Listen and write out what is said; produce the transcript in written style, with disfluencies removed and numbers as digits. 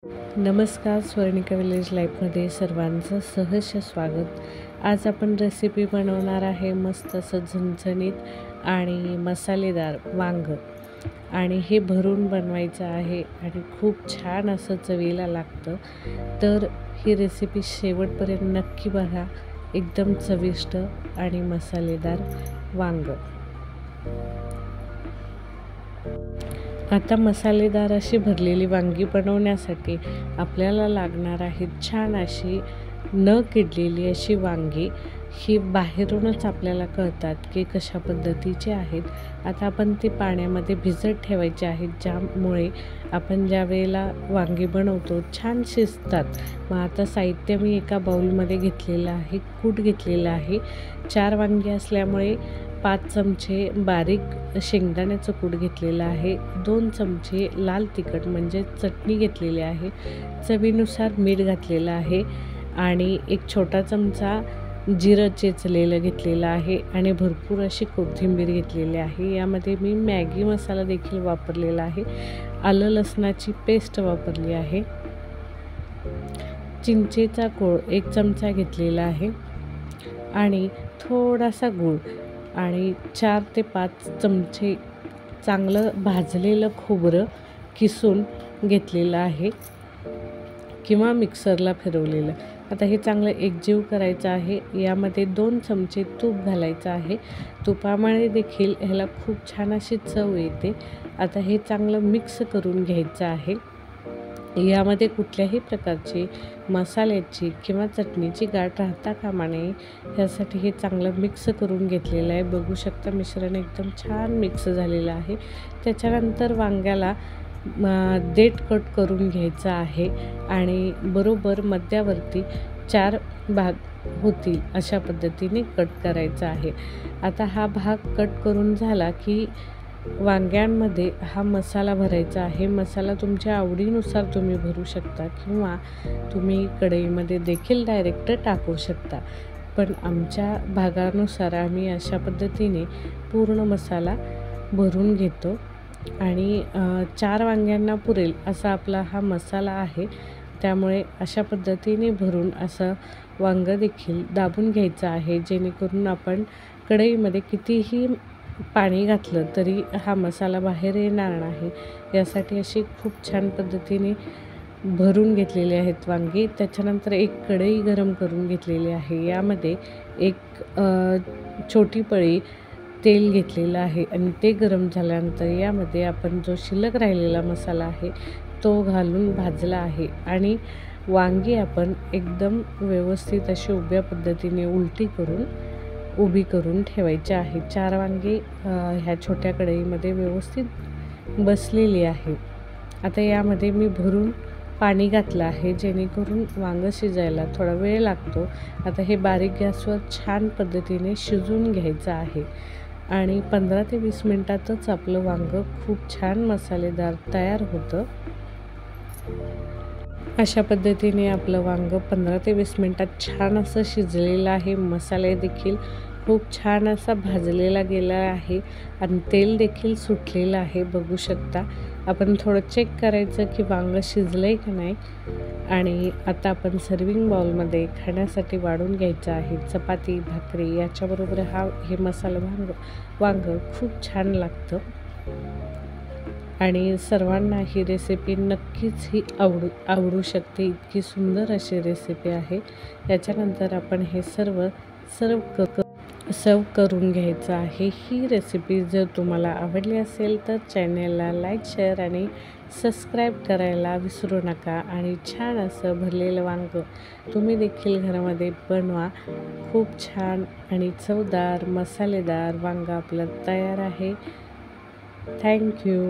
नमस्कार, स्वर्णिका विलेज लाईफमध्ये सर्वांचं सहर्ष स्वागत. आज आपण रेसिपी बनवणार आहे मस्त असं झणझणीत आणि मसालेदार वांगं. आणि हे भरून बनवायचं आहे आणि खूप छान असं चवीला लागतं. तर ही रेसिपी शेवटपर्यंत नक्की बघा. एकदम चविष्ट आणि मसालेदार वांगं. आता मसालेदार अशी भरलेली वांगी बनवण्यासाठी आपल्याला लागणार आहेत छान अशी न किडलेली अशी वांगी. ही बाहेरूनच आपल्याला कळतात की कशा पद्धतीचे आहेत. आता आपण ती पाण्यामध्ये भिजत ठेवायचे आहेत, ज्यामुळे आपण ज्या वेळेला वांगी बनवतो छान शिजतात. मग आता साहित्य मी एका बाउलमध्ये घेतलेलं आहे. कूट घेतलेलं आहे. 4 वांगी असल्यामुळे 5 चमचे बारीक शेंगदाण्याचं कूट घेतलेलं आहे. 2 चमचे लाल तिखट म्हणजे चटणी घेतलेली आहे. चवीनुसार मीठ घातलेलं आहे आणि एक छोटा चमचा जिरं चेचलेलं घेतलेलं आहे आणि भरपूर अशी कोथिंबीर घेतलेली आहे. यामध्ये मी मॅगी मसाला देखील वापरलेला आहे. आलं लसणाची पेस्ट वापरली आहे. चिंचेचा कोळ 1 चमचा घेतलेला आहे आणि थोडासा गूळ आणि 4 ते 5 चमचे चांगलं भाजलेलं खोबरं किसून घेतलेलं आहे किंवा मिक्सरला फिरवलेलं. आता हे चांगलं एकजीव करायचं आहे. यामध्ये 2 चमचे तूप घालायचं आहे. तुपामुळे देखील ह्याला खूप छान अशी चव येते. आता हे चांगलं मिक्स करून घ्यायचं आहे. यामध्ये कुठल्याही प्रकारची मसाल्याची किंवा चटणीची गाठ राहता कामा नये, यासाठी हे चांगलं मिक्स करून घेतलेलं आहे. बघू शकता मिश्रण एकदम छान मिक्स झालेलं आहे. त्याच्यानंतर वांग्याला देठ कट करून घ्यायचं आहे आणि बरोबर मध्यावरती 4 भाग होतील अशा पद्धतीने कट करायचा आहे. आता हा भाग कट करून झाला की वांग्यांमध्ये हा मसाला भरायचा आहे. मसाला तुमच्या आवडीनुसार तुम्ही भरू शकता किंवा तुम्ही कढईमध्ये देखील डायरेक्ट टाकू शकता. पण आमच्या भागानुसार आम्ही अशा पद्धतीने पूर्ण मसाला भरून घेतो आणि 4 वांग्यांना पुरेल असा आपला हा मसाला आहे. त्यामुळे अशा पद्धतीने भरून असं वांगं देखील दाबून घ्यायचं आहे, जेणेकरून आपण कढईमध्ये कितीही पाणी घातलं तरी हा मसाला बाहेर येणार नाही. यासाठी अशी खूप छान पद्धतीने भरून घेतलेली आहेत वांगी. त्याच्यानंतर एक कढई गरम करून घेतलेली आहे. यामध्ये एक छोटी पळी तेल घेतलेलं आहे आणि ते गरम झाल्यानंतर यामध्ये आपण जो शिल्लक राहिलेला मसाला आहे तो घालून भाजला आहे आणि वांगी आपण एकदम व्यवस्थित अशी उभ्या पद्धतीने उभी करून ठेवायची आहे. 4 वांगी ह्या छोट्या कढईमध्ये व्यवस्थित बसलेली आहे. आता यामध्ये मी भरून पाणी घातलं आहे, जेणेकरून वांगं शिजायला थोडा वेळ लागतो. आता हे बारीक गॅसवर छान पद्धतीने शिजवून घ्यायचं आहे आणि 15 ते 20 मिनटातच आपलं वांगं खूप छान मसालेदार तयार होतं. अशा पद्धतीने आपलं वांगं 15 ते 20 मिनटात छान असं शिजलेलं आहे. मसाले देखील खूप छान असा भाजलेला गेला आहे आणि तेल देखील सुटलेलं आहे. बघू शकता. आपण थोडं चेक करायचं की वांगं शिजलं आहे की नाही. आणि आता आपण सर्विंग बाउलमध्ये खाण्यासाठी वाढून घ्यायचं आहे. चपाती भाकरी याच्याबरोबर हे मसाला वांगं खूप छान लागतं आणि सर्वांना ही रेसिपी नक्कीच आवडू शकते. इतकी सुंदर अशी रेसिपी आहे. याच्यानंतर आपण हे सर्व करून घ्यायचं आहे. ही रेसिपी जर तुम्हाला आवडली असेल तर चॅनलला लाईक, शेअर आणि सबस्क्राईब करायला विसरू नका. आणि छान असं भरलेलं वांगं तुम्ही देखील घरामध्ये बनवा. खूप छान आणि चवदार मसालेदार वांगं आपलं तयार आहे. थँक्यू.